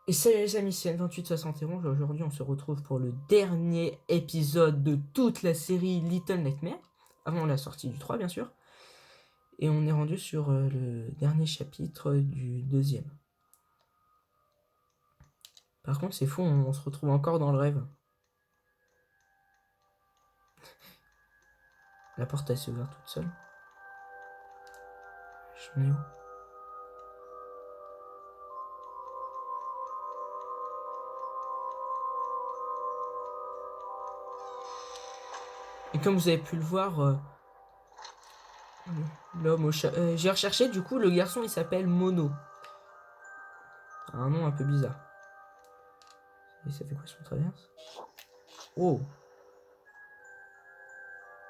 Et salut les amis, c'est N2871. Aujourd'hui, on se retrouve pour le dernier épisode de toute la série Little Nightmares, avant la sortie du 3, bien sûr. Et on est rendu sur le dernier chapitre du deuxième. Par contre, c'est fou, on se retrouve encore dans le rêve. La porte, elle s'est ouverte toute seule. Je mets où? Et comme vous avez pu le voir, l'homme au chat... j'ai recherché, du coup, le garçon, il s'appelle Mono. Un nom un peu bizarre. Et ça fait quoi si on traverse? Oh!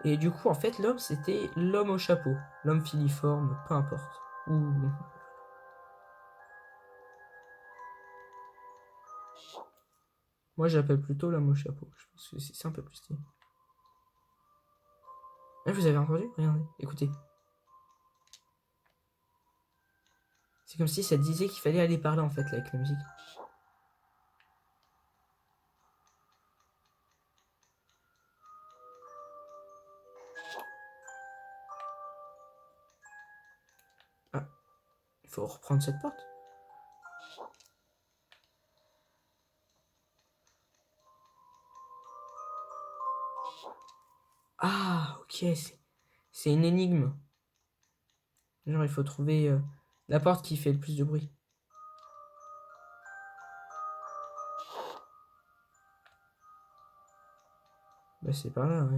Et du coup, en fait, l'homme, c'était l'homme au chapeau. L'homme filiforme, peu importe. Ou... Moi, j'appelle plutôt l'homme au chapeau. Je pense que c'est un peu plus stylé. Ah, vous avez entendu? Regardez, écoutez. C'est comme si ça disait qu'il fallait aller par là, en fait, là, avec la musique. Ah, il faut reprendre cette porte. Ah, ok, c'est une énigme. Genre, il faut trouver la porte qui fait le plus de bruit. Bah, c'est par là, hein.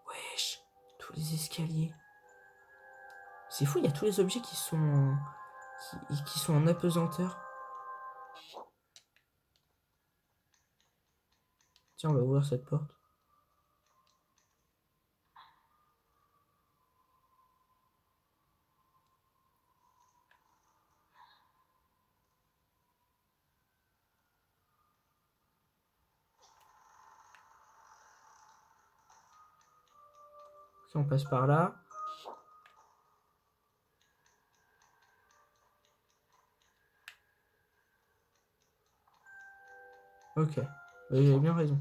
Wesh, tous les escaliers. C'est fou, il y a tous les objets qui sont qui sont en apesanteur. Tiens, on va ouvrir cette porte. Si on passe par là. Ok, j'avais bien raison.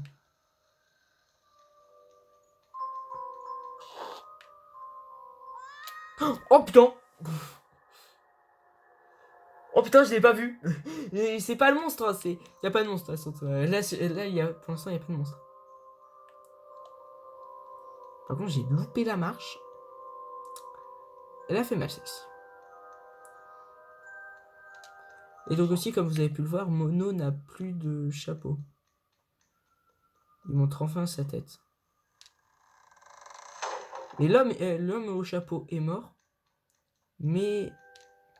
Oh putain! Oh putain, je l'ai pas vu! C'est pas le monstre, hein, c'est. Y a pas de monstre, là, là y a... pour l'instant, y a pas de monstre. Par contre, j'ai loupé la marche. Elle a fait mal, celle-ci. Et donc aussi, comme vous avez pu le voir, Mono n'a plus de chapeau. Il montre enfin sa tête. Et l'homme au chapeau est mort. Mais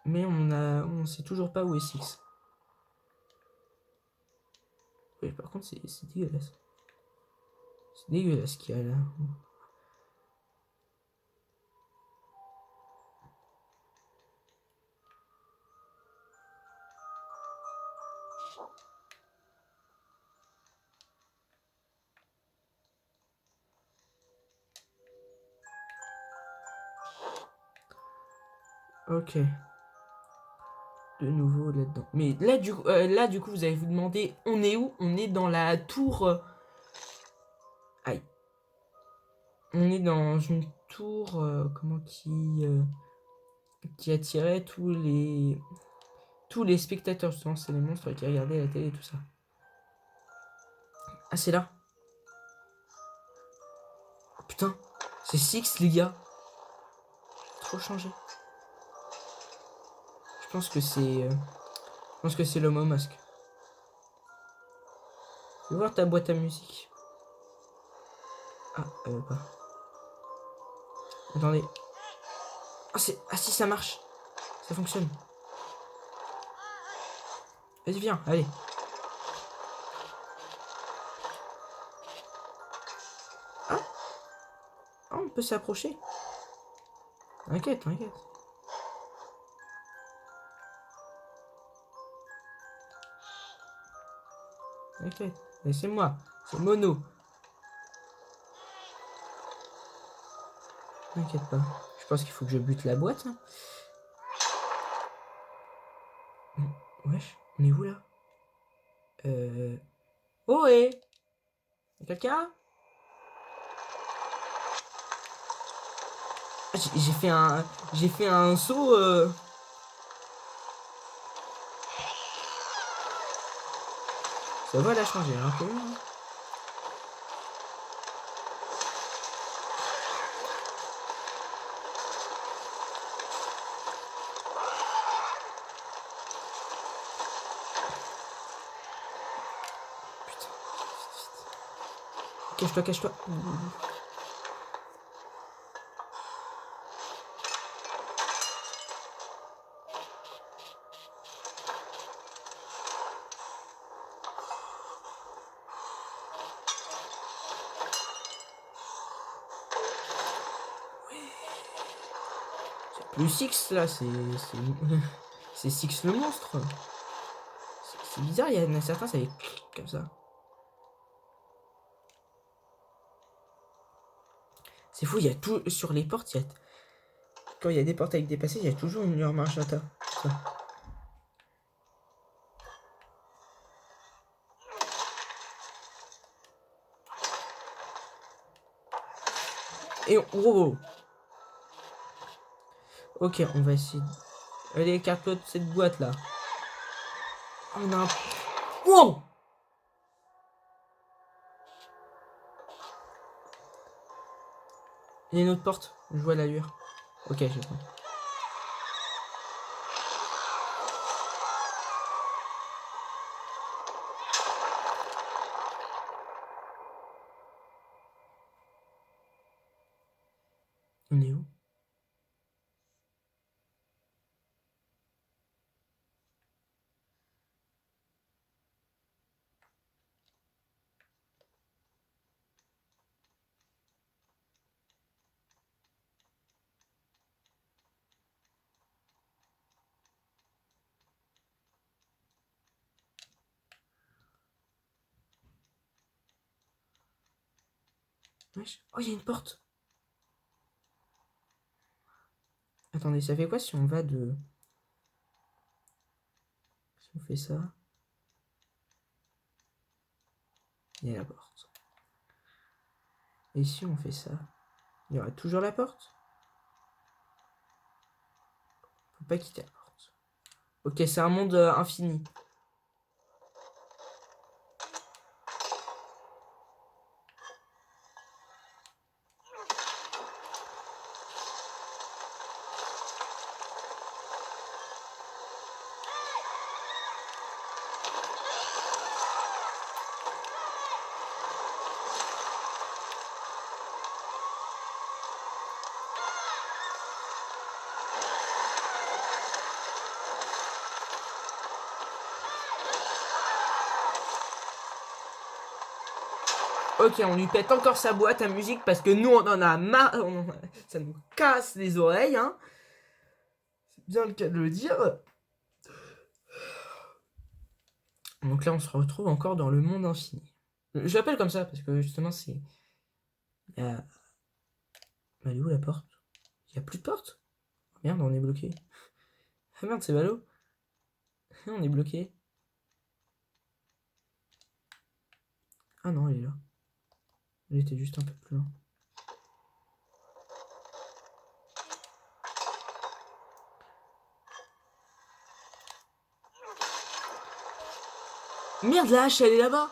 on sait toujours pas où est Six. Oui, par contre, c'est dégueulasse. C'est dégueulasse ce qu'il y a là. Ok. De nouveau là-dedans. Mais là, du coup, vous allez vous demander, on est où? On est dans la tour... Aïe. On est dans une tour qui attirait tous les spectateurs. Justement, c'est les monstres qui regardaient la télé et tout ça. Ah, c'est là. Oh, putain, c'est Six, les gars. Trop changé. Je pense que c'est l'homme au masque. Fais voir ta boîte à musique. Ah, pas. Attendez. Ah si, ça marche. Ça fonctionne. Vas-y, viens, allez. Ah, ah, on peut s'approcher. T'inquiète, t'inquiète. T'inquiète. Laissez-moi. C'est Mono. T'inquiète pas. Je pense qu'il faut que je bute la boîte. Hein. Wesh. On est où là? Oh et quelqu'un? Ah, j'ai fait un saut. Ça va la changer un peu. Putain. Cache-toi, cache-toi. C'est plus Six là, c'est Six le monstre. C'est bizarre, il y en a certains, ça fait comme ça. C'est fou, il y a tout sur les portes, quand il y a des portes avec des passés, il y a toujours une lueur magenta. Ça. Et oh, ok, on va essayer. Allez, écarte-toi de cette boîte là. On a un. Wow! Il y a une autre porte. Je vois la lueur. Ok, j'ai compris. On est où? Wesh. Oh, il y a une porte. Attendez, ça fait quoi si on va de. Si on fait ça. Il y a la porte. Et si on fait ça, il y aura toujours la porte. On peut pas quitter la porte. Ok, c'est un monde infini. Ok, on lui pète encore sa boîte à musique parce que nous on en a marre. Ça nous casse les oreilles, hein. C'est bien le cas de le dire. Donc là, on se retrouve encore dans le monde infini. Je l'appelle comme ça parce que justement, c'est. Il y a. Elle est où la porte? Il y a plus de porte? Merde, on est bloqué. Ah merde, c'est ballot. On est bloqué. Ah non, elle est là. Elle était juste un peu plus loin. Merde, la hache, elle est là-bas.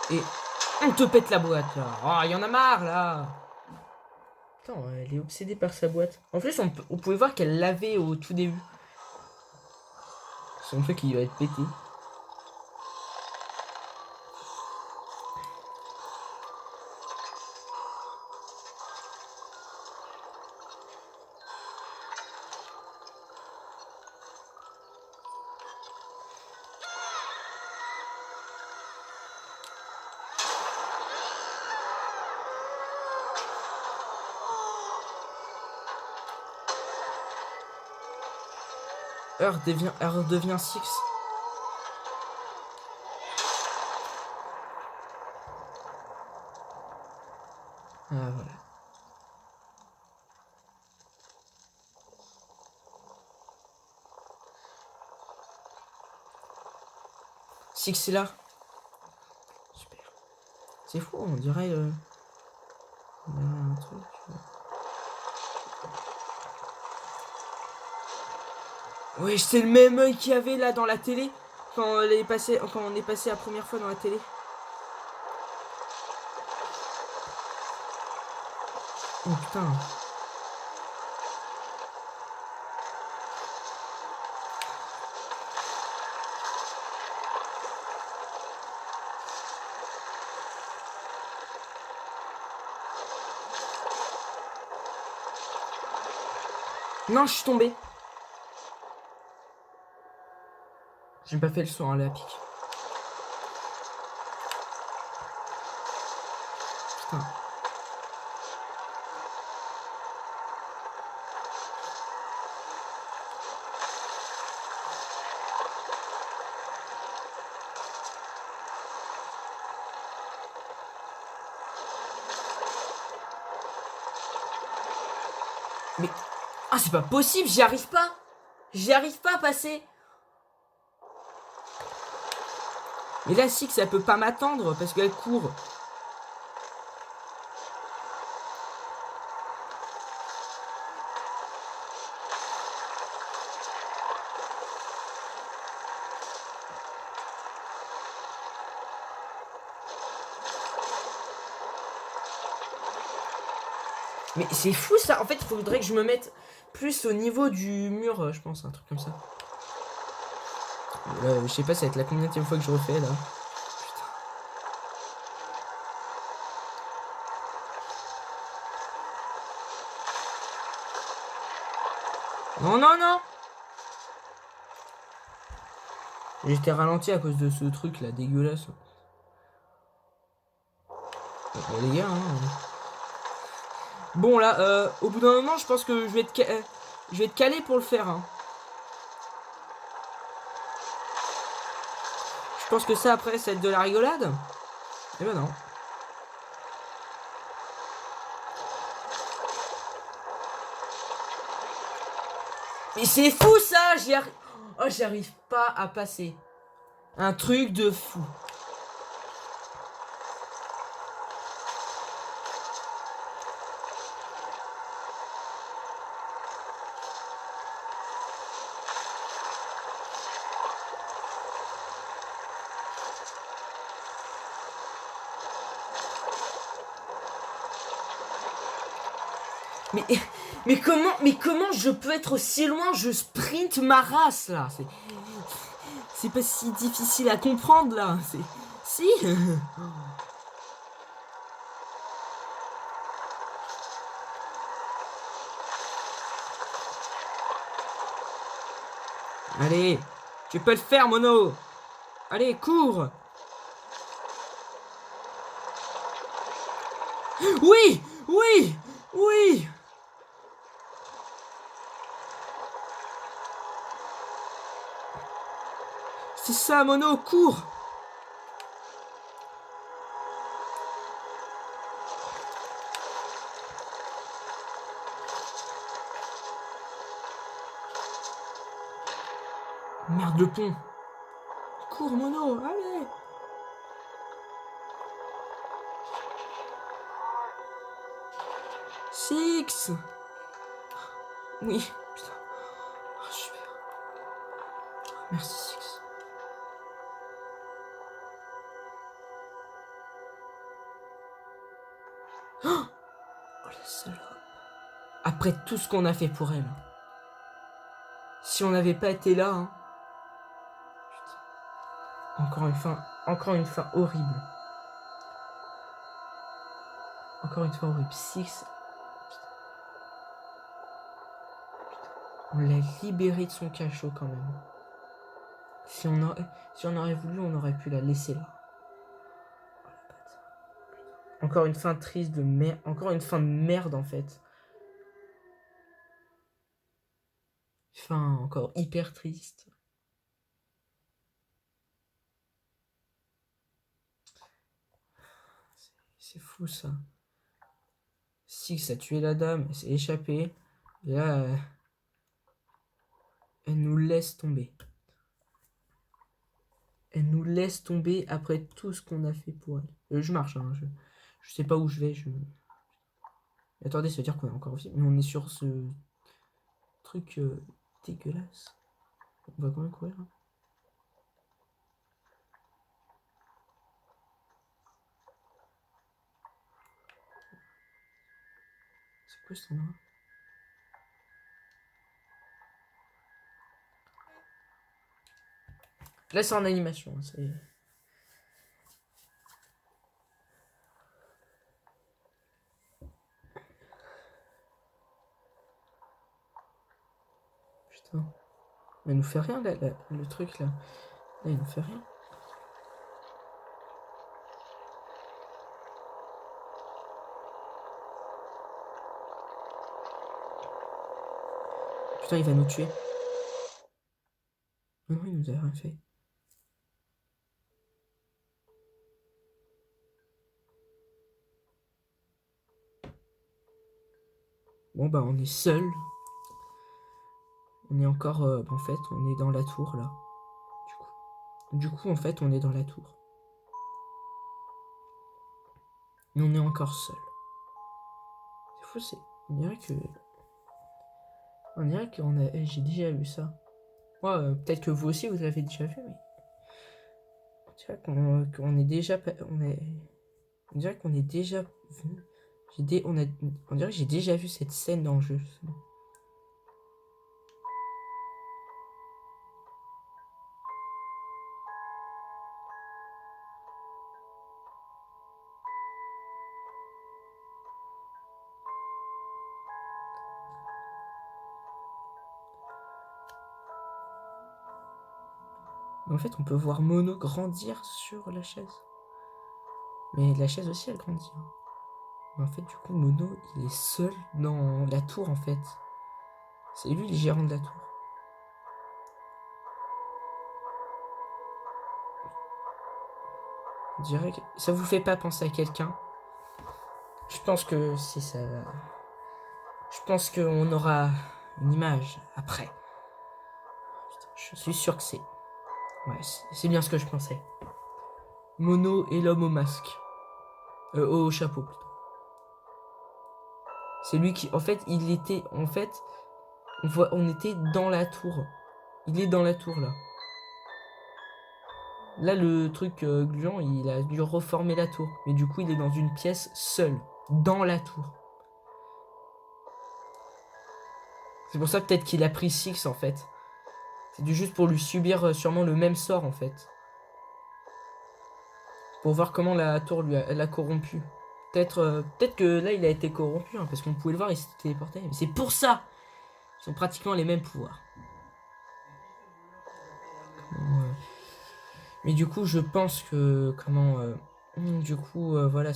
Et on te pète la boîte là. Oh, il y en a marre là. Attends, elle est obsédée par sa boîte. En plus, on pouvait voir qu'elle l'avait au tout début. Son truc, il va être pété. Elle redevient Six. Ah, voilà. Six est là. Super. C'est fou, on dirait... on dirait un truc... Oui, c'est le même œil qu'il y avait là dans la télé. Quand on est passé la première fois dans la télé. Oh putain. Non, je suis tombé. J'ai pas fait le saut, hein, la pique. Putain. Mais... Ah, c'est pas possible, j'y arrive pas. J'y arrive pas à passer. Mais là, Six, elle peut pas m'attendre parce qu'elle court. Mais c'est fou ça. En fait, il faudrait que je me mette plus au niveau du mur, je pense, un truc comme ça. Je sais pas, ça va être la combienième fois que je refais là. Non, non, non. J'étais ralenti à cause de ce truc là, dégueulasse. Bah, les gars, hein. Bon là, au bout d'un moment, je pense que je vais être calé pour le faire. Hein. Je pense que ça après, ça va être de la rigolade. Eh ben non. Mais c'est fou ça. Oh, j'y arrive pas à passer. Un truc de fou. Mais, mais comment je peux être aussi loin? Je sprint ma race là. C'est pas si difficile à comprendre là. Si. Allez, tu peux le faire, Mono. Allez, cours. Oui, oui, oui. C'est ça, Mono, cours. Merde, le pont. Cours, Mono, allez. Six. Oui, putain. Oh, super. Merci, Six. Oh, la salope. Après tout ce qu'on a fait pour elle. Si on n'avait pas été là, hein. Putain. Encore une fin horrible. Encore une fois horrible. Six. On l'a libérée de son cachot quand même. Si on aurait voulu, on aurait pu la laisser là. Encore une fin triste de merde. Encore une fin de merde en fait. fin encore hyper triste. C'est fou ça. Six a tué la dame, elle s'est échappée. Et là, elle nous laisse tomber. Elle nous laisse tomber après tout ce qu'on a fait pour elle. Je marche, hein, je sais pas où je vais. Attendez, ça veut dire qu'on est encore vivant. Mais on est sur ce truc dégueulasse. On va quand même courir. Hein. C'est quoi cet endroit? Là, c'est en animation. Hein, c'est... Putain. Mais il nous fait rien, là, le truc, là. Là, il nous fait rien. Putain, il va nous tuer. Non, il nous a rien fait. Bon, bah, on est seul. On est encore... en fait, on est dans la tour, là. Du coup, en fait, on est dans la tour. Mais on est encore seul. C'est fou, c'est... On dirait que... On dirait qu'on a... J'ai déjà vu ça. Moi, peut-être que vous aussi, vous l'avez déjà vu, mais... On dirait qu'on est déjà... On dirait qu'on est déjà vu... On dirait que j'ai déjà vu cette scène dans le jeu. Mais en fait, on peut voir Mono grandir sur la chaise. Mais la chaise aussi, elle grandit. Hein. Mais en fait, du coup, Mono, il est seul dans la tour, en fait. C'est lui le gérant de la tour. On dirait que... Ça vous fait pas penser à quelqu'un? Je pense que c'est ça. Je pense qu'on aura une image après. Putain, je suis sûr que c'est... Ouais, c'est bien ce que je pensais. Mono et l'homme au masque. Au chapeau, plutôt. C'est lui qui... En fait, il était... En fait, on était dans la tour. Il est dans la tour, là. Là, le truc gluant, il a dû reformer la tour. Mais du coup, il est dans une pièce seul. Dans la tour. C'est pour ça peut-être qu'il a pris Six, en fait. C'est juste pour lui subir sûrement le même sort, en fait. Pour voir comment la tour l'a corrompu. Peut-être que là, il a été corrompu, hein, parce qu'on pouvait le voir, il s'était téléporté. Mais c'est pour ça. Ils ont pratiquement les mêmes pouvoirs. Mais du coup, je pense que... du coup, voilà,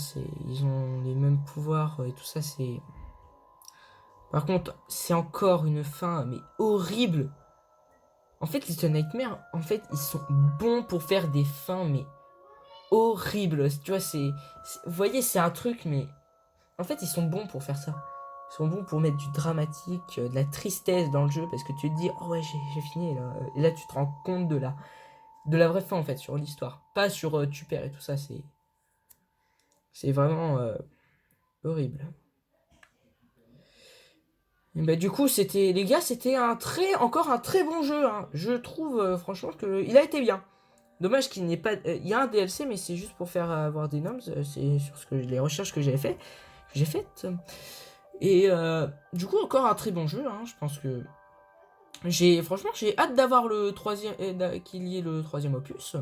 ils ont les mêmes pouvoirs et tout ça, c'est... Par contre, c'est encore une fin, mais horrible. En fait, Little Nightmares, en fait, ils sont bons pour faire des fins, mais horribles. Tu vois, vous voyez, c'est un truc, mais... En fait, ils sont bons pour faire ça. Ils sont bons pour mettre du dramatique, de la tristesse dans le jeu, parce que tu te dis, oh ouais, j'ai fini, là. Et là, tu te rends compte de la vraie fin, en fait, sur l'histoire. Pas sur tu perds et tout ça, c'est vraiment horrible. Et bah, du coup, les gars, c'était encore un très bon jeu. Hein. Je trouve, franchement, qu'il a été bien. Dommage qu'il n'y ait pas... Il y a un DLC, mais c'est juste pour faire avoir des noms. C'est sur les recherches que j'ai faites. Et du coup, encore un très bon jeu. Hein. Je pense que... Franchement, j'ai hâte d'avoir le troisième... qu'il y ait le troisième opus.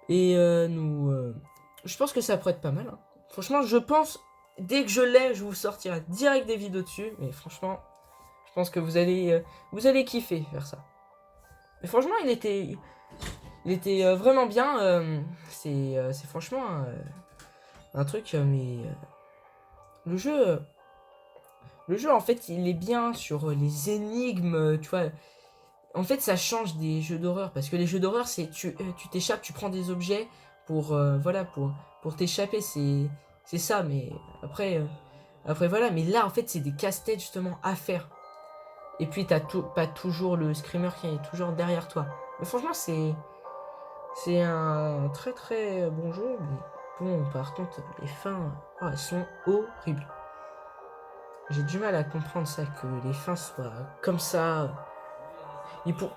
Et je pense que ça pourrait être pas mal. Hein. Franchement, je pense... Dès que je l'ai, je vous sortirai direct des vidéos dessus. Mais franchement, je pense que vous allez kiffer faire ça. Mais franchement, il était vraiment bien. C'est franchement un truc. Mais le jeu, Le jeu, en fait, il est bien sur les énigmes, tu vois. En fait, ça change des jeux d'horreur, parce que les jeux d'horreur, c'est tu t'échappes, tu prends des objets voilà, pour t'échapper, c'est ça, mais après, voilà. Mais là, en fait, c'est des casse-têtes, justement, à faire. Et puis, pas toujours le screamer qui est toujours derrière toi. Mais franchement, c'est un très très bon jeu, mais bon, par contre, les fins, oh, elles sont horribles. J'ai du mal à comprendre ça, que les fins soient comme ça. Il, pour...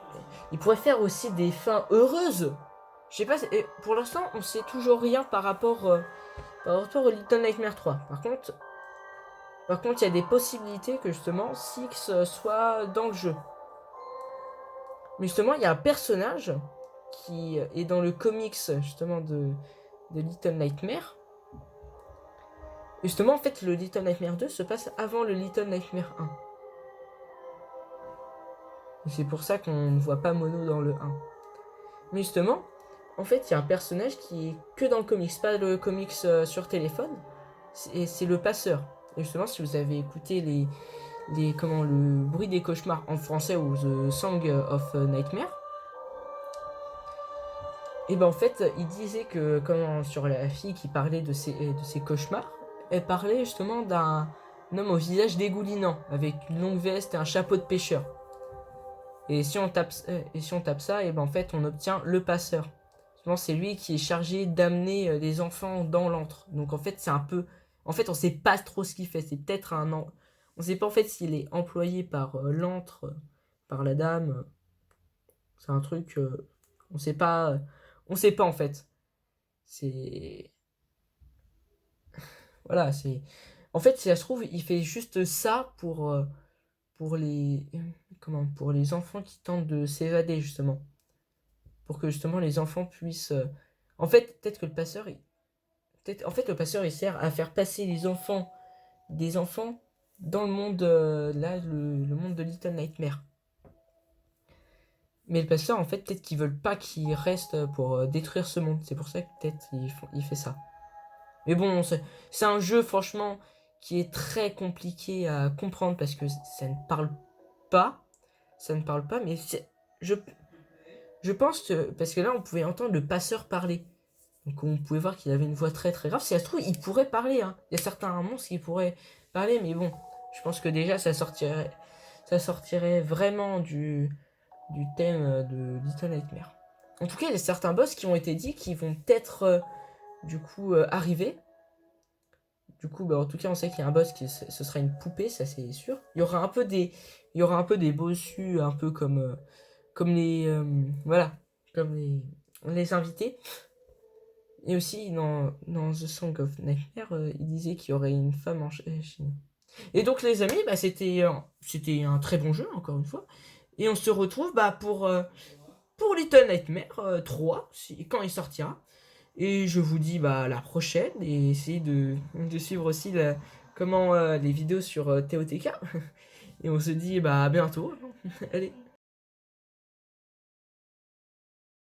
il pourrait faire aussi des fins heureuses. Je sais pas, pour l'instant, on sait toujours rien par rapport au Little Nightmare 3. Par contre, il y a des possibilités que justement Six soit dans le jeu. Mais justement, il y a un personnage qui est dans le comics justement de Little Nightmare. Et justement, en fait, le Little Nightmare 2 se passe avant le Little Nightmare 1. Et c'est pour ça qu'on ne voit pas Mono dans le 1. Mais justement, en fait, il y a un personnage qui est que dans le comics, pas le comics sur téléphone. C'est le passeur. Et justement, si vous avez écouté le bruit des cauchemars en français ou The Song of Nightmare, et ben en fait, il disait que sur la fille qui parlait de ses cauchemars, elle parlait justement d'un homme au visage dégoulinant, avec une longue veste et un chapeau de pêcheur. Et si on tape ça, et ben en fait, on obtient le passeur. C'est lui qui est chargé d'amener les enfants dans l'antre. Donc en fait, c'est un peu... En fait, on sait pas trop ce qu'il fait. C'est peut-être un... On sait pas en fait s'il est employé par l'antre, par la dame. C'est un truc... on sait pas... on sait pas en fait. C'est... Voilà, c'est... En fait, si ça se trouve, il fait juste ça pour les... pour les enfants qui tentent de s'évader, justement. Pour que, justement, les enfants puissent... En fait, peut-être que le passeur... En fait, le passeur, il sert à faire passer des enfants dans le monde, le monde de Little Nightmare. Mais le passeur, en fait, peut-être qu'ils veulent pas qu'il reste pour détruire ce monde. C'est pour ça que peut-être il fait ça. Mais bon, c'est un jeu, franchement, qui est très compliqué à comprendre parce que ça ne parle pas. Ça ne parle pas, mais je, je pense que... Parce que là, on pouvait entendre le passeur parler. Donc on pouvait voir qu'il avait une voix très très grave. Si ça se trouve, il pourrait parler. Hein. Il y a certains monstres qui pourraient parler, mais bon, je pense que déjà ça sortirait vraiment du thème de Little Nightmare. En tout cas, il y a certains boss qui ont été dit qui vont peut-être du coup arriver. Du coup, bah, en tout cas, on sait qu'il y a un boss ce sera une poupée, ça c'est sûr. Il y aura un peu des bossus, un peu comme les, voilà, comme les invités. Et aussi, dans The Song of Nightmare, il disait qu'il y aurait une femme en Chine. Et donc, les amis, bah, c'était un très bon jeu, encore une fois. Et on se retrouve pour Little Nightmare 3, quand il sortira. Et je vous dis à la prochaine. Et essayez de suivre aussi les vidéos sur TOTK. Et on se dit à bientôt. Allez.